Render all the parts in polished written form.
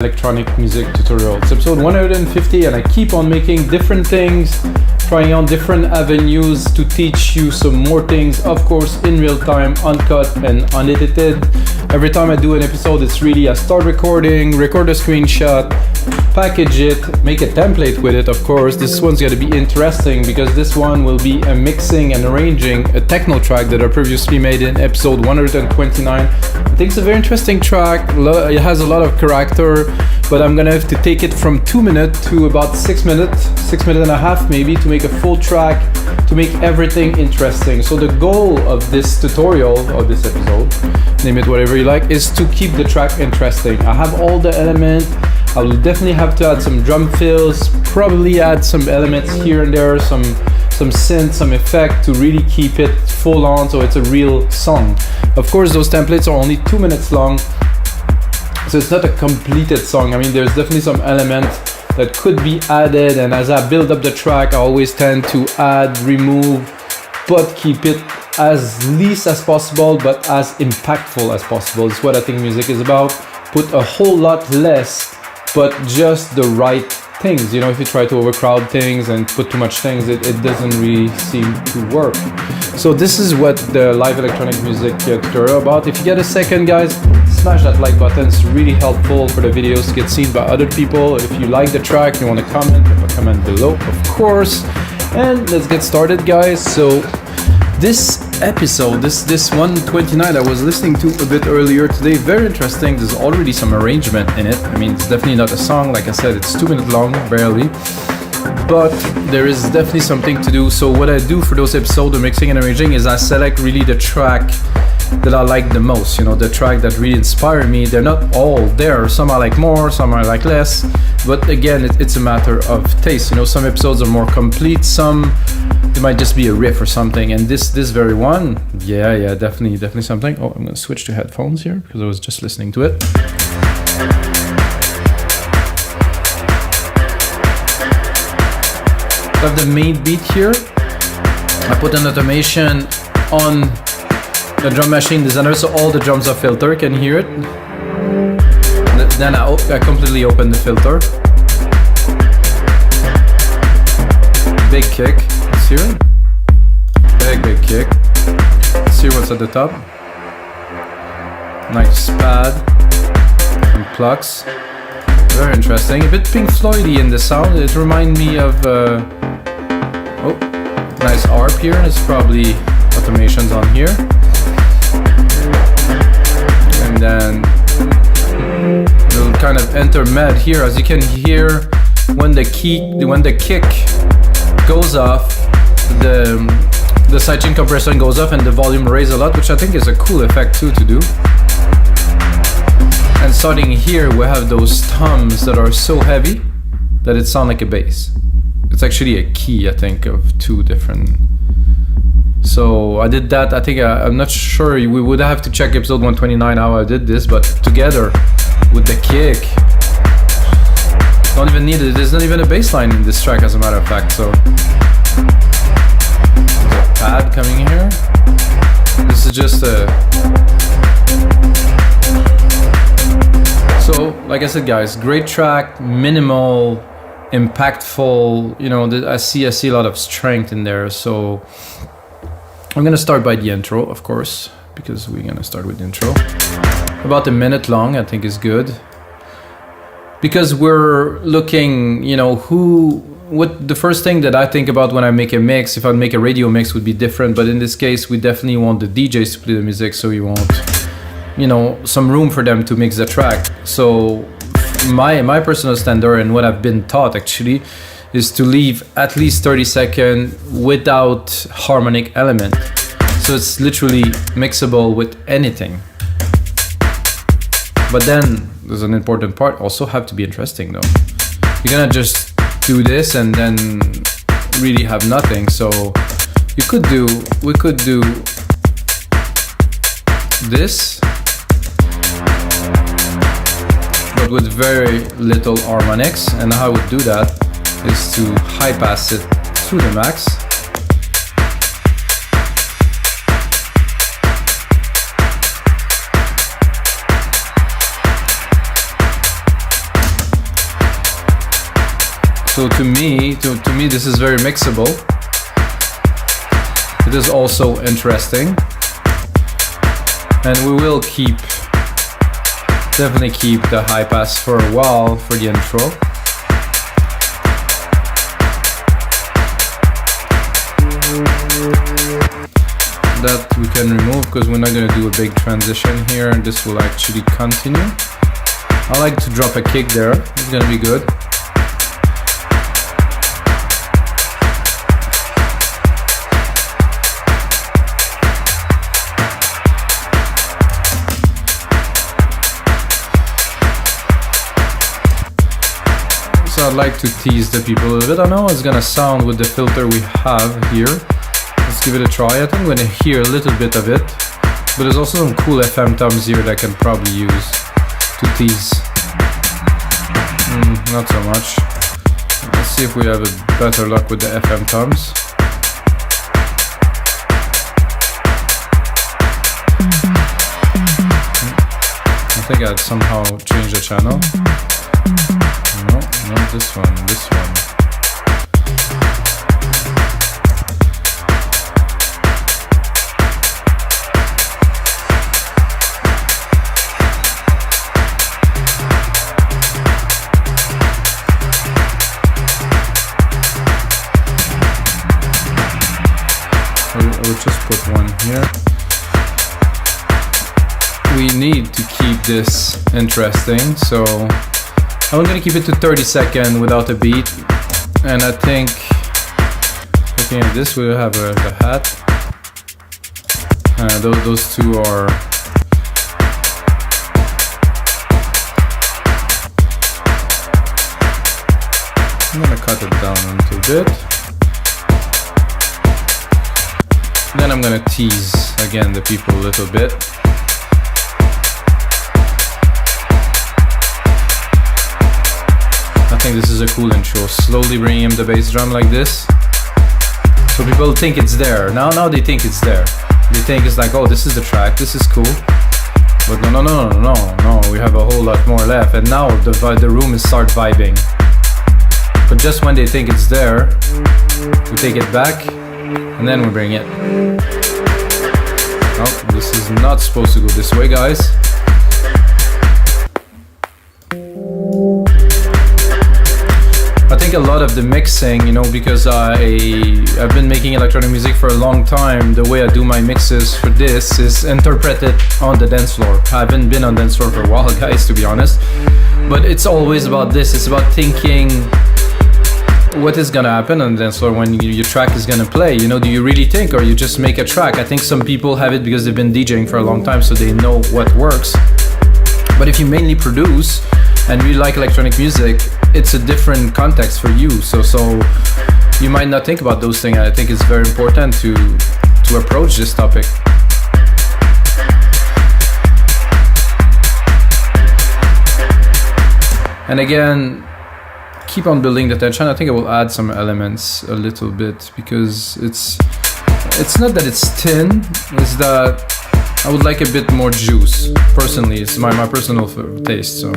electronic music tutorial. It's episode 150 and I keep on making different things, trying on different avenues to teach you some more things, of course in real time, uncut and unedited. Every time I do an episode, it's really I start recording, record a screenshot, package it, make a template with it, of course. This one's going to be interesting because this one will be a mixing and arranging a techno track that I previously made in episode 129. I think it's a very interesting track. It has a lot of character, but I'm gonna have to take it from 2 minutes to about 6 minutes and a half maybe, to make a full track, to make everything interesting. So the goal of this tutorial, or this episode, name it whatever you like, is to keep the track interesting. I have all the elements. I will definitely have to add some drum fills, probably add some elements here and there, some synth, some effect to really keep it full on so it's a real song. Of course, those templates are only 2 minutes long, so it's not a completed song. I mean, there's definitely some elements that could be added, and as I build up the track, I always tend to add, remove, but keep it as least as possible, but as impactful as possible. It's what I think music is about. Put a whole lot less, but just the right things. You know, if you try to overcrowd things and put too much things, it doesn't really seem to work. So this is what the live electronic music tutorial about. If you get a second, guys, smash that like button. It's really helpful for the videos to get seen by other people. If you like the track, you want to comment, leave a comment below, of course. And let's get started, guys. So this episode, this 129 I was listening to a bit earlier today, very interesting. There's already some arrangement in it. I mean, it's definitely not a song. Like I said, it's 2 minutes long, barely. But there is definitely something to do. So what I do for those episodes of mixing and arranging is I select really the track that I like the most, you know, the track that really inspire me. They're not all there. Some I like more, some I like less. But again, it's a matter of taste. You know, some episodes are more complete, some it might just be a riff or something. And this very one, yeah, definitely something. Oh, I'm gonna switch to headphones here because I was just listening to it. I have the main beat here. I put an automation on the drum machine designer, so all the drums are filtered, can hear it. Then I completely open the filter. Big kick, let's hear it. Big kick. Let's hear what's at the top. Nice pad and plucks. Very interesting. A bit Pink Floydy in the sound. It reminds me of nice ARP here. It's probably automations on here. And then little kind of intermed here, as you can hear when the kick goes off, the sidechain compression goes off and the volume raises a lot, which I think is a cool effect too to do. And starting here, we have those toms that are so heavy that it sounds like a bass. It's actually a key, I think, of two different. So I did that. I think I'm not sure. We would have to check episode 129 how I did this, but together with the kick, don't even need it. There's not even a bass line in this track, as a matter of fact. So there's a pad coming here. This is just a. So, like I said, guys, great track, minimal, impactful. You know, I see a lot of strength in there. So I'm gonna start by the intro, of course, because we're gonna start with the intro. About a minute long, I think is good, because we're looking, you know, what the first thing that I think about when I make a mix, if I make a radio mix, would be different. But in this case, we definitely want the DJs to play the music, so you want, you know, some room for them to mix the track. So my personal standard, and what I've been taught actually, is to leave at least 30 seconds without harmonic element. So it's literally mixable with anything. But then there's an important part, also have to be interesting though. You're gonna just do this and then really have nothing. So we could do this, but with very little harmonics. And how I would do that is to high pass it through the max. So to me, this is very mixable. It is also interesting, and we will definitely keep the high pass for a while for the intro. That we can remove because we're not going to do a big transition here, and this will actually continue. I like to drop a kick there, it's going to be good. So I'd like to tease the people a little bit. I know it's going to sound with the filter we have here. Let's give it a try. I think I'm going to hear a little bit of it, but there's also some cool FM toms here that I can probably use to tease. Not so much. Let's see if we have a better luck with the FM toms. I think I'd somehow change the channel. No, not this one, this one. I would just put one here. We need to keep this interesting, so I'm going to keep it to 30 seconds without a beat. And I think, looking at this, we'll have the hat. Those two are. I'm going to cut it down a little bit. Then I'm gonna tease again the people a little bit. I think this is a cool intro. Slowly bringing in the bass drum like this, so people think it's there. Now they think it's there. They think it's like, oh, this is the track. This is cool. But no. We have a whole lot more left, and now the room is start vibing. But just when they think it's there, we take it back. And then we bring it. Oh, this is not supposed to go this way, guys. I think a lot of the mixing, because I've been making electronic music for a long time, the way I do my mixes for this is interpreted on the dance floor. I haven't been on dance floor for a while, guys, to be honest. But it's always about this. It's about thinking what is gonna happen on the dance floor when your track is gonna play. Do you really think, or you just make a track? I think some people have it because they've been DJing for a long time, so they know what works. But if you mainly produce and really like electronic music, it's a different context for you. So you might not think about those things. I think it's very important to approach this topic. And again, keep on building the tension. I think I will add some elements a little bit, because it's not that it's thin, it's that I would like a bit more juice. Personally, it's my personal taste, so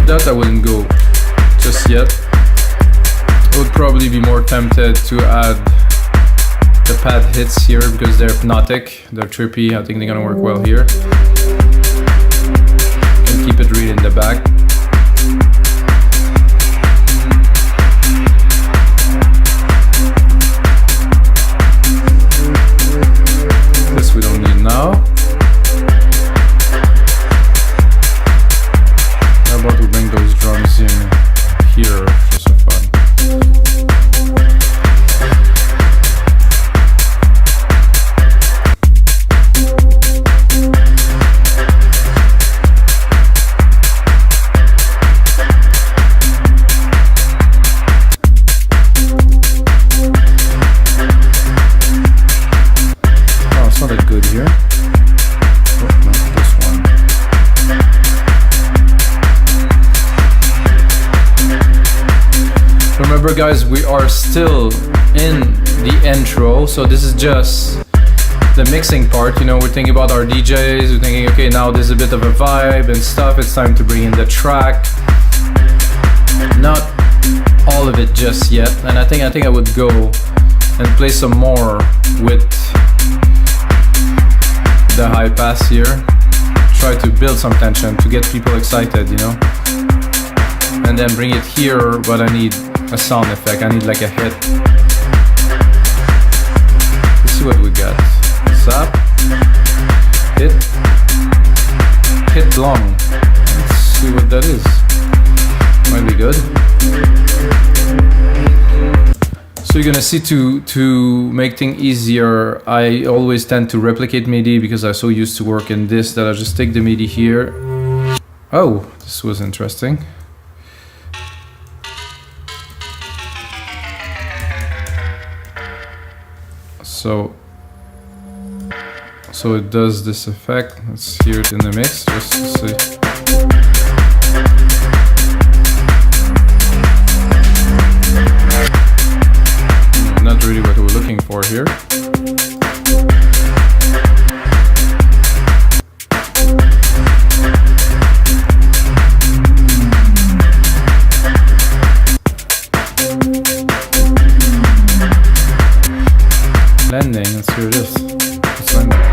that I wouldn't go just yet. I would probably be more tempted to add the pad hits here because they're hypnotic, they're trippy. I think they're gonna work well here. Keep it real in the back. This we don't need now. How about we bring those drums in here just for fun? Remember, guys, we are still in the intro, so this is the mixing part. You know, we're thinking about our DJs, we're thinking, okay, now there's a bit of a vibe and stuff, it's time to bring in the track. Not all of it just yet, and I think I would go and play some more with the high pass here. Try to build some tension to get people excited, you know, and then bring it here, but I need a sound effect, I need like a hit. Let's see what we got. Zap, hit long. Let's see what that is. Might be good. So you're gonna see to make things easier, I always tend to replicate MIDI because I'm so used to work in this that I just take the MIDI here. Oh, this was interesting. So it does this effect. Let's hear it in the mix just to see. Not really what we're looking for here. Landing, let's hear this. It's landing.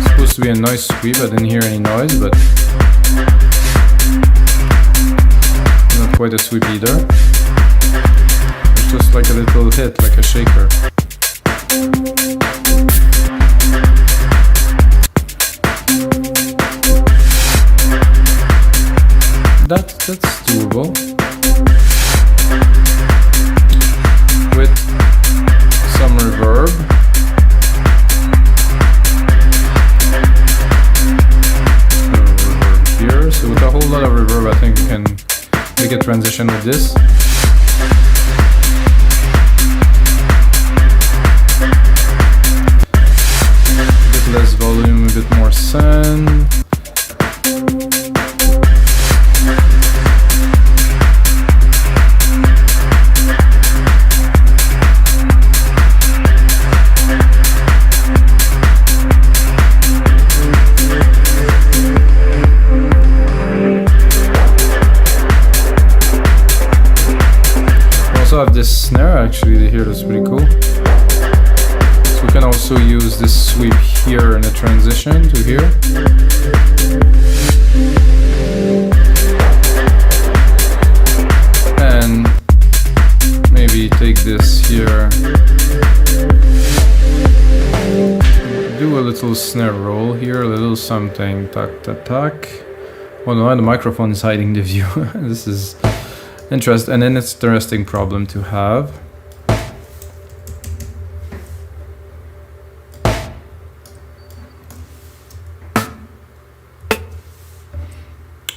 Supposed to be a noise sweep, I didn't hear any noise, but not quite a sweep either. It's just like a little hit, like a shaker. That's doable with some reverb. Reverb here, so with a whole lot of reverb, I think we can make a transition with this. A bit less volume, a bit more send. Have this snare actually here, that's pretty cool. So we can also use this sweep here in the transition to here. And maybe take this here. Do a little snare roll here, a little something. Tack, tack, tack. Oh no, the microphone is hiding the view. This is interesting, and then it's an interesting problem to have.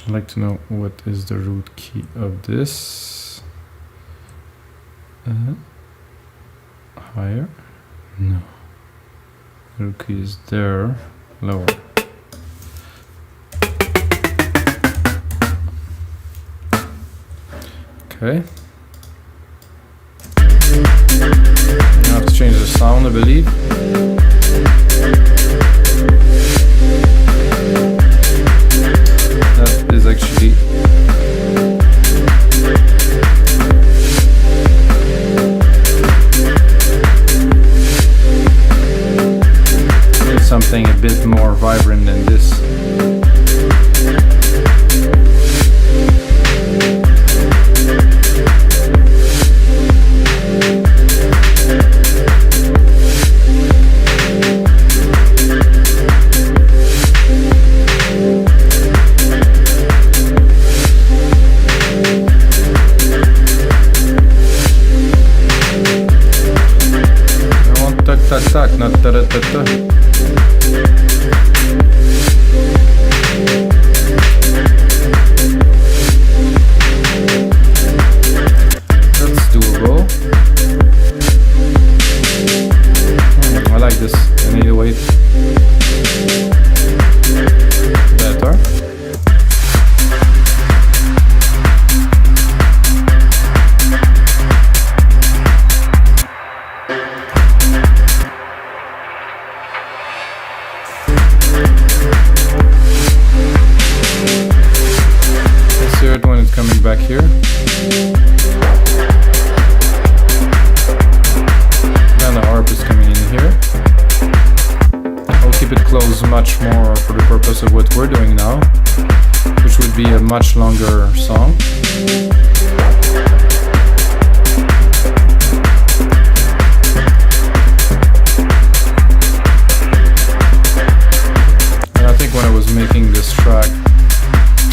I'd like to know what is the root key of this. Higher? No. The root key is there. Lower. Okay. I have to change the sound, I believe. That is actually something a bit more vibrant than this. Tak, not ta-ra-ta-ta. That's doable. I like this. I need to wait. Better. back here. Then the harp is coming in here. I'll keep it closed much more for the purpose of what we're doing now, which would be a much longer song. And I think when I was making this track,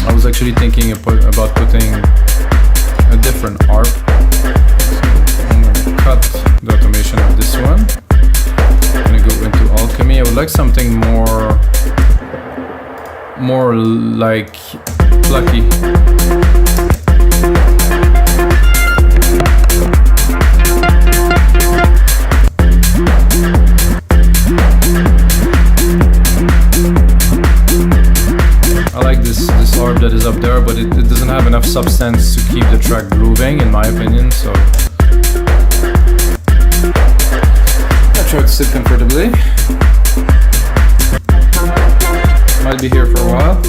I was actually thinking about putting a different harp. So I'm going to cut the automation of this one. I'm going to go into Alchemy. I would like something more like plucky. I like this harp that is up there, but it doesn't have enough substance to keep the track grooving, in my opinion, so I'll try to sit comfortably. Might be here for a while.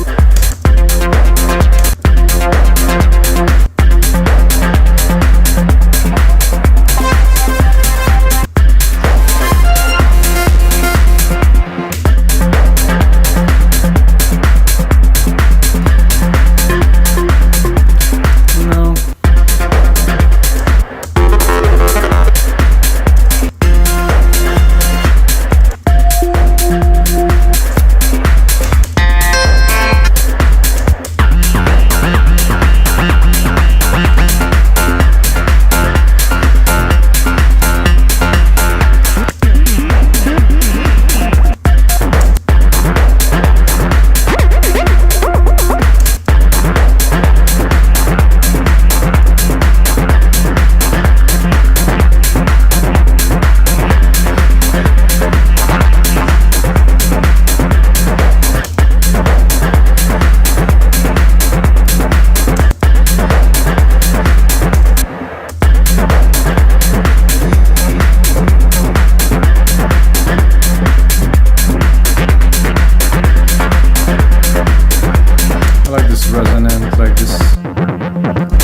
Resonant, like this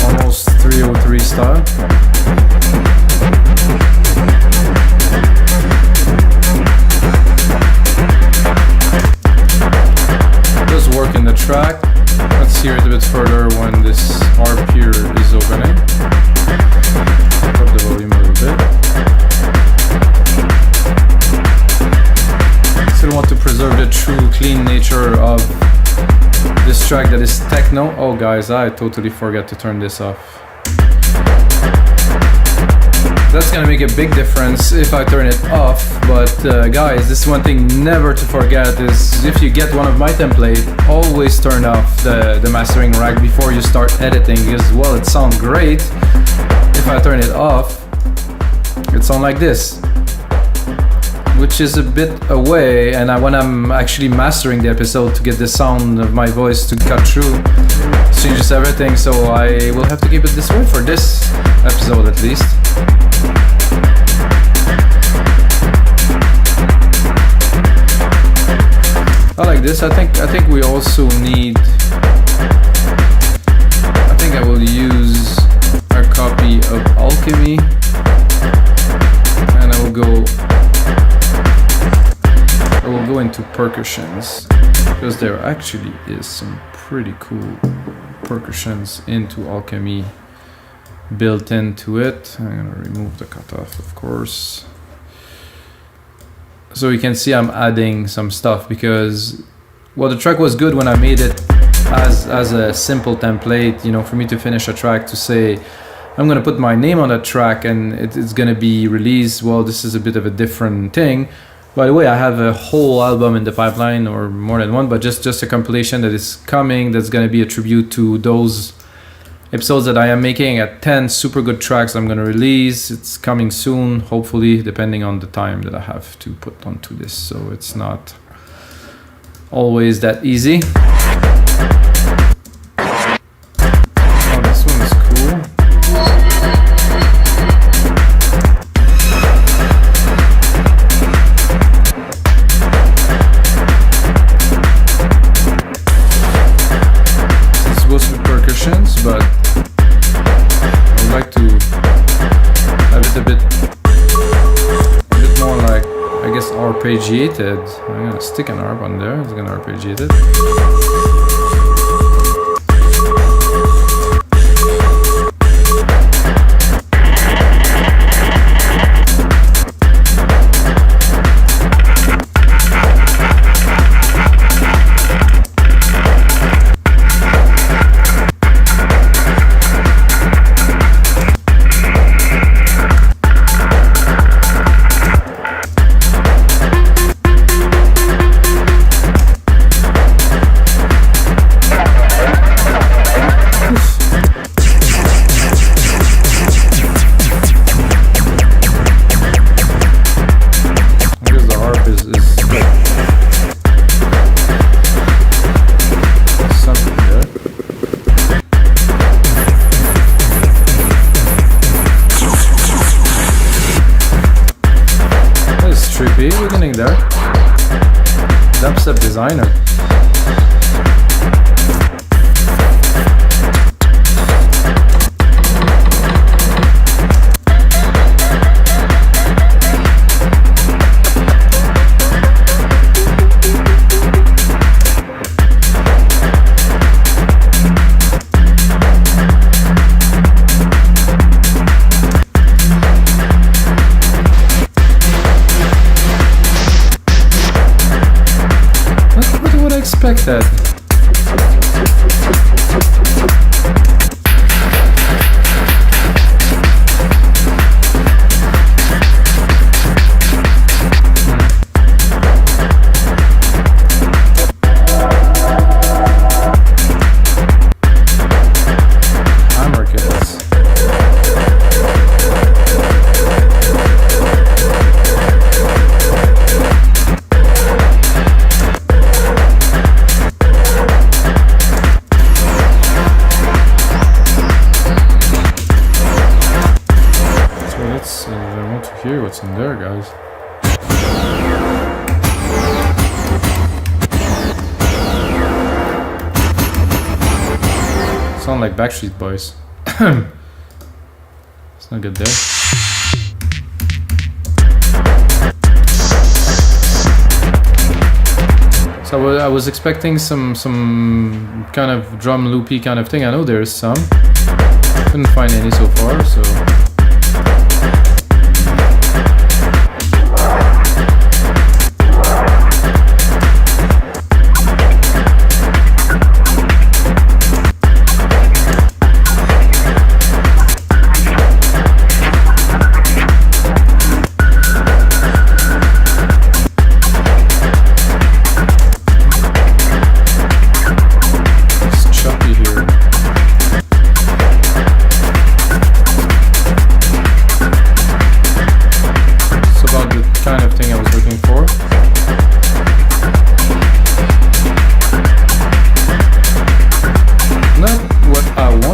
almost 303 style. It does work in the track. Let's hear it a bit further when this harp here is opening. Drop the volume a little bit. Still want to preserve the true clean nature of this track that is techno. Oh guys, I totally forgot to turn this off. That's gonna make a big difference if I turn it off, but guys, this is one thing never to forget is if you get one of my templates, always turn off the mastering rack before you start editing, because well, it sounds great. If I turn it off, it sounds like this, which is a bit away, and when I'm actually mastering the episode to get the sound of my voice to cut through, it changes everything, so I will have to keep it this way for this episode at least. I like this. I think we also need, I think I will use our copy of Alchemy, and I will go into percussions, because there actually is some pretty cool percussions into Alchemy built into it. I'm gonna remove the cutoff, of course, so you can see I'm adding some stuff, because well, the track was good when I made it as a simple template, you know, for me to finish a track to say I'm gonna put my name on a track and it's gonna be released. Well, this is a bit of a different thing. By the way, I have a whole album in the pipeline, or more than one, but just a compilation that is coming, that's going to be a tribute to those episodes that I am making at 10 super good tracks I'm going to release. It's coming soon, hopefully, depending on the time that I have to put onto this, so it's not always that easy. Oh, this one is cool. But arpeggiated. I'm gonna stick an arp on there. It's gonna arpeggiate it. We're getting there. Dubstep designer. Expect that. Hammer kits. I want to hear what's in there, guys. Sound like Backstreet Boys. It's not good there. So I was expecting some kind of drum loopy kind of thing. I know there is some. Couldn't find any so far, so.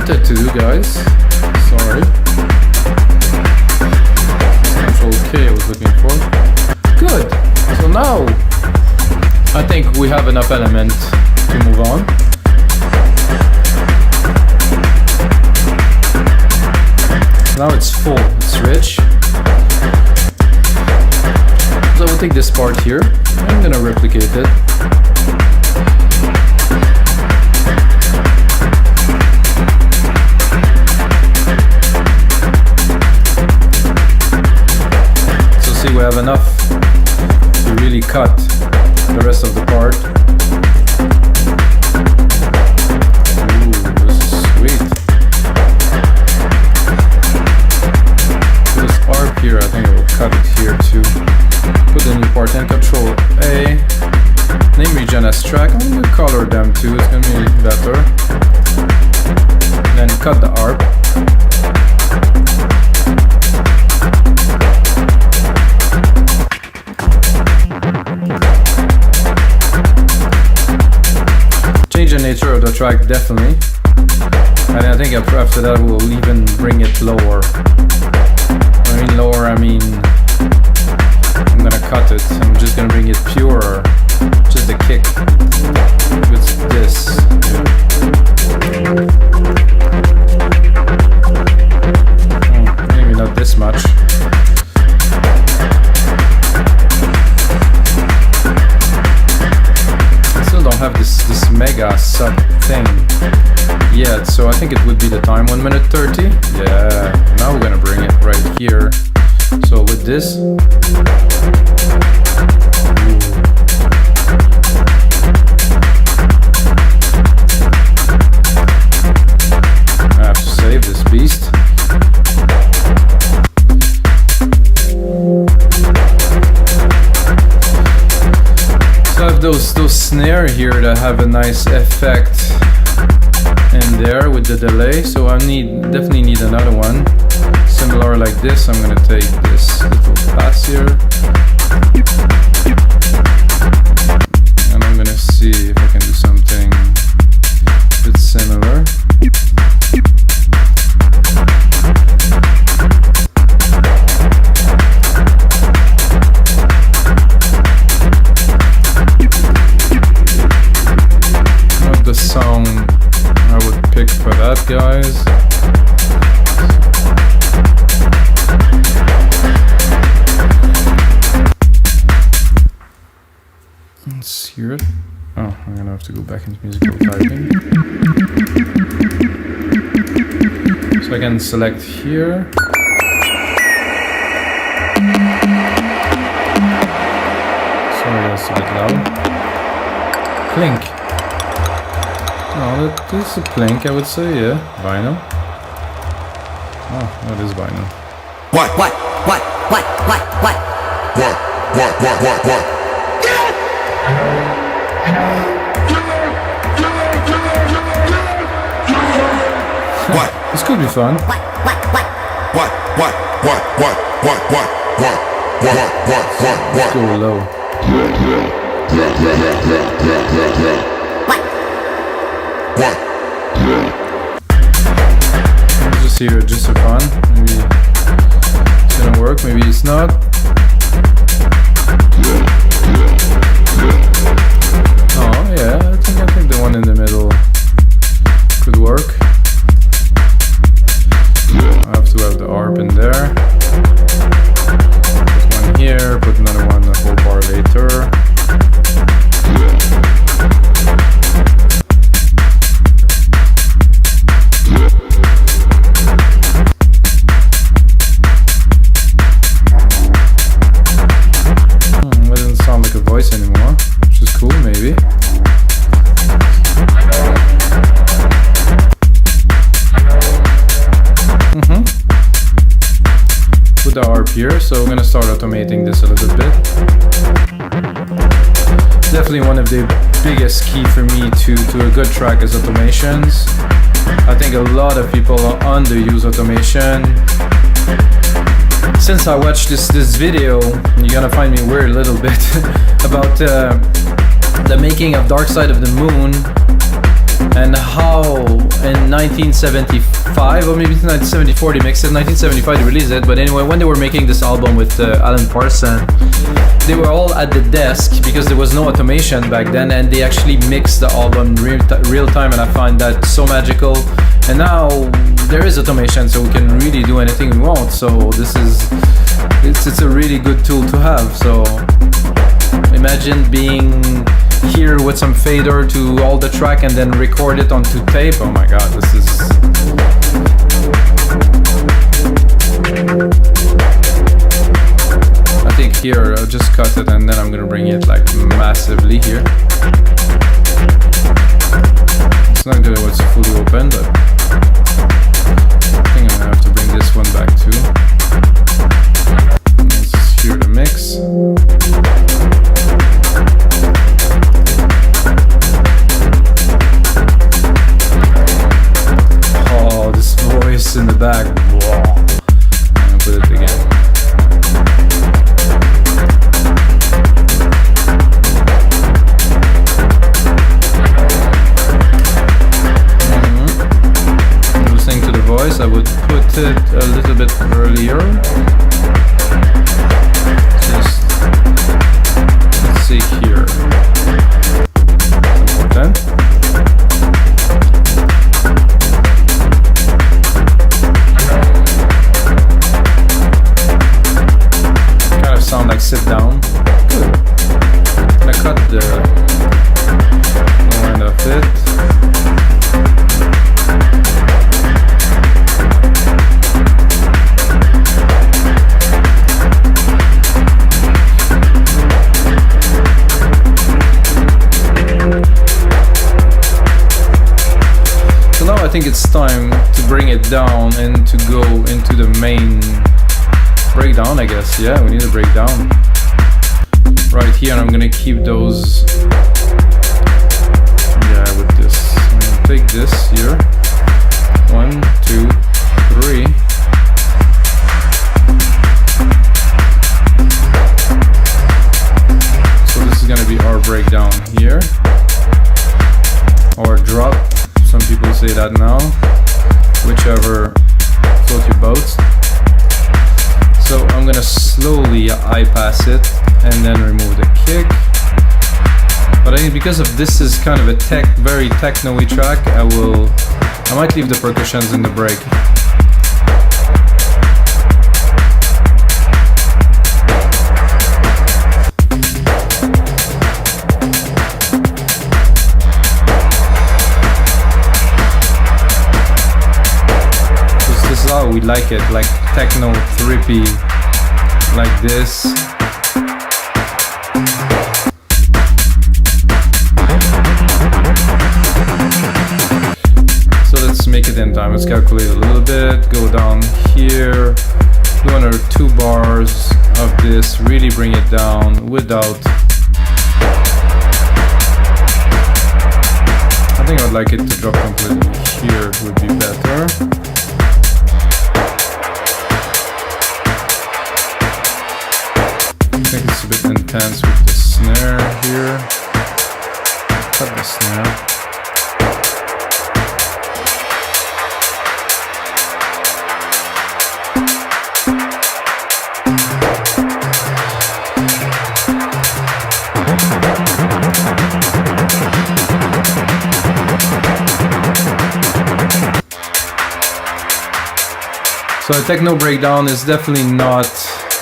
To do, guys. Sorry. Control K I was looking for. Good. So now I think we have enough element to move on. Now it's full. It's rich. So we'll take this part here. I'm gonna replicate it. We have enough to really cut the rest of the part. Ooh, this is sweet. This arc here, I think I will cut it here too. Put the new part in, Control A. Name region as track. I'm gonna color them too, it's gonna be better. And then cut the arc. Change the nature of the track, definitely. And I think after that we'll even bring it lower. I mean lower, I mean I'm gonna cut it. I'm just gonna bring it purer. Just the kick with this. Maybe not this much. think it would be the time, 1 minute 30. Yeah, now we're gonna bring it right here. So with this, I have to save this beast. So I have those snare here that have a nice effect in there with the delay. So I definitely need another one similar like this. I'm gonna take this little pass here, and I'm gonna see if I can do something a bit similar. Not the sound I would pick for that, guys. Let's hear it. Oh, I'm gonna have to go back into musical typing. So I can select here. Sorry, that's a bit loud. Clink. Oh, that is a plink, I would say, yeah. Vinyl. Oh, that is vinyl. What? This could be fun. Let's go low. Just here, just for fun. Maybe it's gonna work, maybe it's not. Oh yeah, I think the one in the middle could work. I have to have the ARP in there. Put one here, put another one a whole bar later. It doesn't sound like a voice anymore, which is cool, maybe. Put the ARP here, so I'm gonna start automating this a little bit. Definitely one of the biggest key for me to a good track is automations. I think a lot of people underuse automation. Since I watched this video, you're gonna find me weird a little bit about the making of Dark Side of the Moon, and how in 1975 or maybe 1974 they mixed it, 1975 they released it, but anyway, when they were making this album with Alan Parsons, they were all at the desk because there was no automation back then, and they actually mixed the album real time, and I find that so magical. And now there is automation, so we can really do anything we want, so it's a really good tool to have. So imagine being here with some fader to all the track and then record it onto tape. Oh my god, this is... I think here I'll just cut it and then I'm gonna bring it like massively here. It's not that it's fully open, but I think I'm gonna have to bring this one back too. Let's hear the mix. In the back. Whoa. I'm gonna put it again. Listening to the voice, I would put it a little bit earlier. Just let's see here. Important. Sound like sit down. Good. I'm gonna cut the lower end of it. think it's time to bring it down and to go into the main breakdown, I guess. Yeah, we need a breakdown. Right here, and I'm gonna keep those. Yeah, with this. I'm gonna take this here. 1, 2, 3. So this is gonna be our breakdown here. Or drop. Some people say that now. Whichever float your boat. So I'm gonna slowly high pass it and then remove the kick. But I think because of this is kind of a very techno-y track, I might leave the percussions in the break. This is how we like it, like techno, trippy, like this. So let's make it in time. Let's calculate a little bit, go down here, do another 2 bars of this, really bring it down without. I think I'd like it to drop completely here, it would be better. I think it's a bit intense with the snare here. Cut the snare. So a techno breakdown is definitely not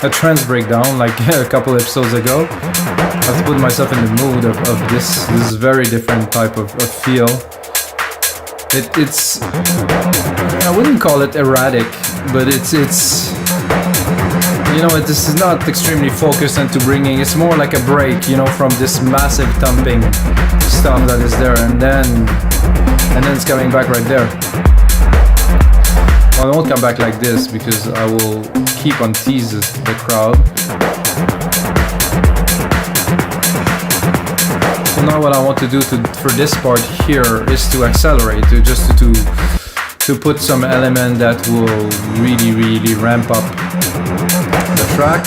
a trance breakdown like a couple episodes ago. I have to put myself in the mood of this very different type of feel. It's I wouldn't call it erratic, but it's you know, this is not extremely focused into bringing. It's more like a break, you know, from this massive thumping stuff that is there, and then it's coming back right there. Well, I won't come back like this because I will keep on teasing the crowd. So now what I want to do for this part here is to accelerate, to put some element that will really ramp up the track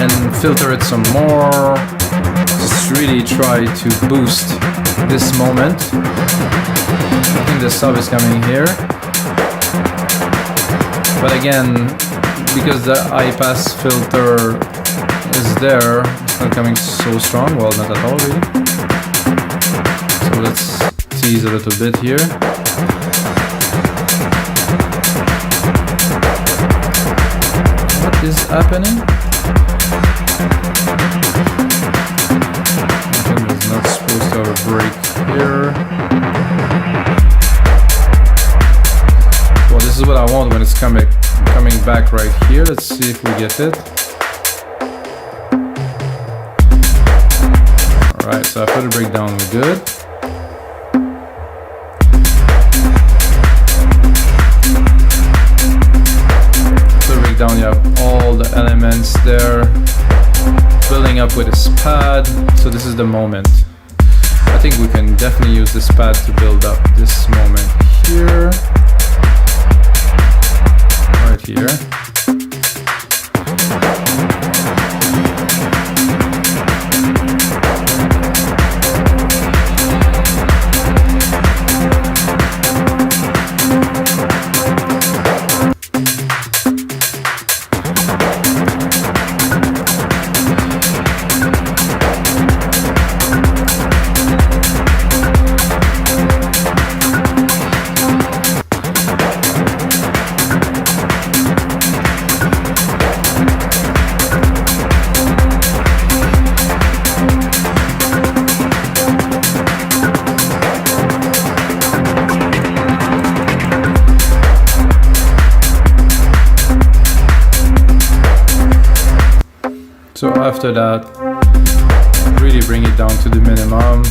and filter it some more. Just really try to boost this moment. I think the sub is coming here. But again, because the high pass filter is there, it's not coming so strong. Well, not at all really. So let's tease a little bit here. What is happening? I think it's not supposed to have a break here. Well, this is what I want when it's coming back right here. Let's see if we get it. Alright, so after the breakdown we're good. So the breakdown, you have all the elements there building up with this pad. So this is the moment. I think we can definitely use this pad to build up this moment here. Right here. So after that, really bring it down to the minimum.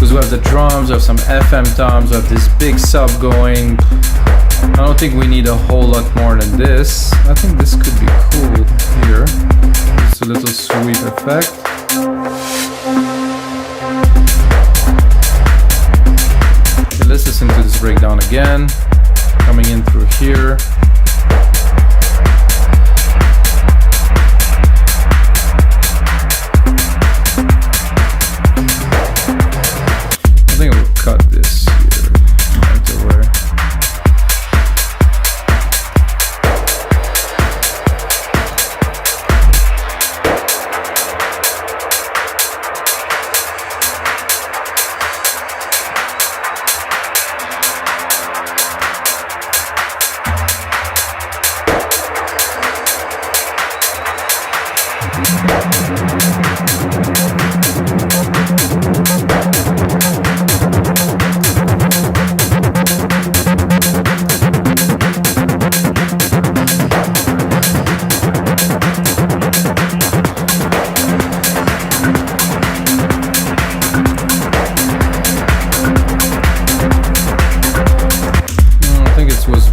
Because we have the drums, we have some FM toms, we have this big sub going. I don't think we need a whole lot more than this. I think this could be cool here. Just a little sweep effect. Okay, let's listen to this breakdown again. Coming in through here. I think we'll cut this here right away.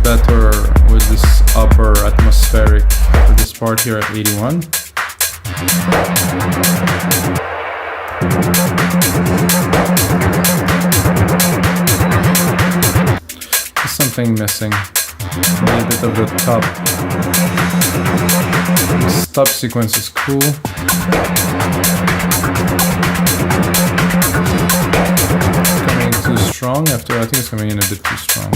Better with this upper atmospheric for this part here at 81. There's something missing. Maybe a bit of the top. This top sequence is cool. Coming in too strong after, I think it's coming in a bit too strong.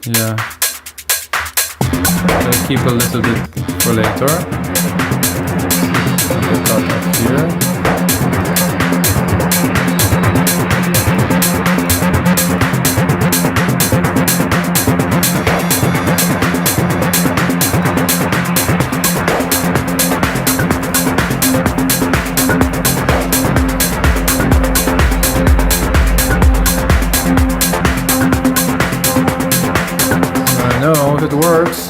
Yeah. I'll keep a little bit for later. Get that up here. know if it works.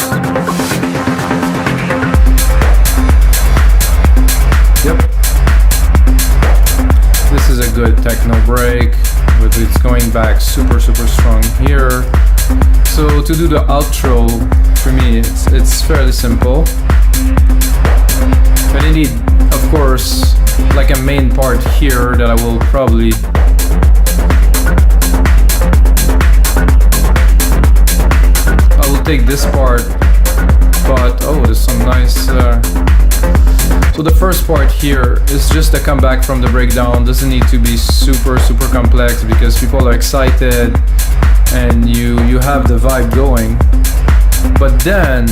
Yep. This is a good techno break, with it's going back super strong here. So to do the outro, for me, it's fairly simple. But indeed, of course, like a main part here that I will probably take this part, but oh, there's some nice so the first part here is just a comeback from the breakdown. Doesn't need to be super complex, because people are excited and you have the vibe going. But then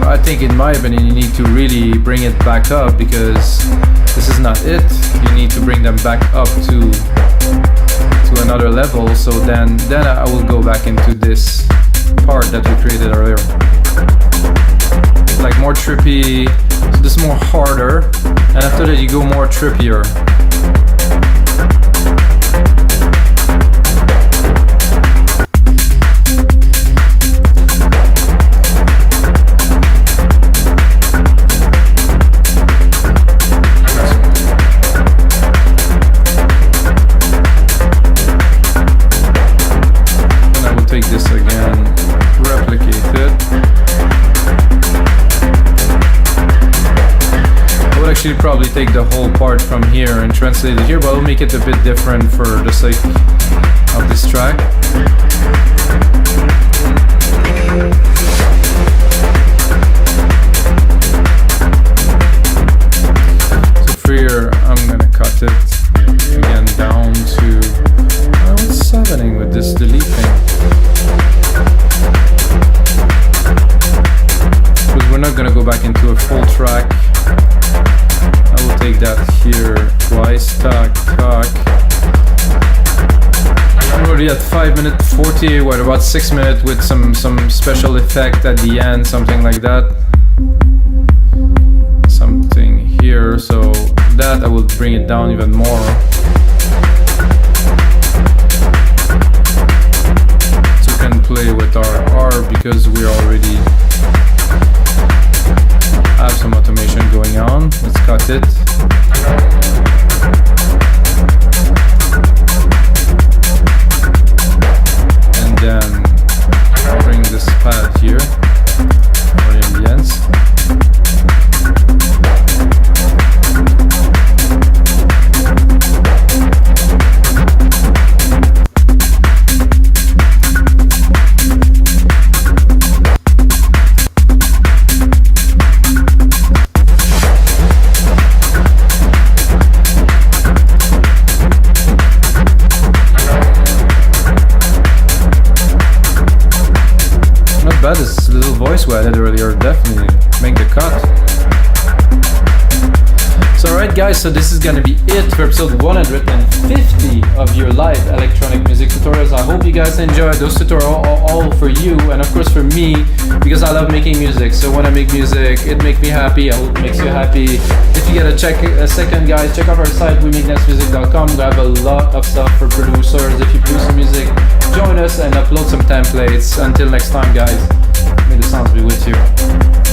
I think in my opinion, you need to really bring it back up, because this is not it. You need to bring them back up to another level. So then I will go back into this part that we created earlier, like more trippy. So this is more harder, and after that you go more trippier. And I will take this again, replicate it. I would actually probably take the whole part from here and translate it here, but I'll make it a bit different for the sake of this track. So for here, I'm gonna cut it again down to, what's happening with this delete thing? We're not going to go back into a full track. I will take that here twice. Tack. I'm already at 5 minutes 40. What about 6 minutes with some special effect at the end, something like that. Something here. So that I will bring it down even more. So we can play with our R, because we already have some automation going on. Let's cut it. bad. This little voice we added earlier definitely make the cut. So alright guys, so this is gonna be it for episode 150 of your live electronic music tutorials. I hope you guys enjoyed. Those tutorials are all for you and of course for me, because I love making music. So when I make music, it makes me happy. I hope it makes you happy. If you get a second guys, check out our site, wemakenicemusic.com. We have a lot of stuff for producers. If you produce some music, join us and upload some templates. Until next time guys, may the sounds be with you.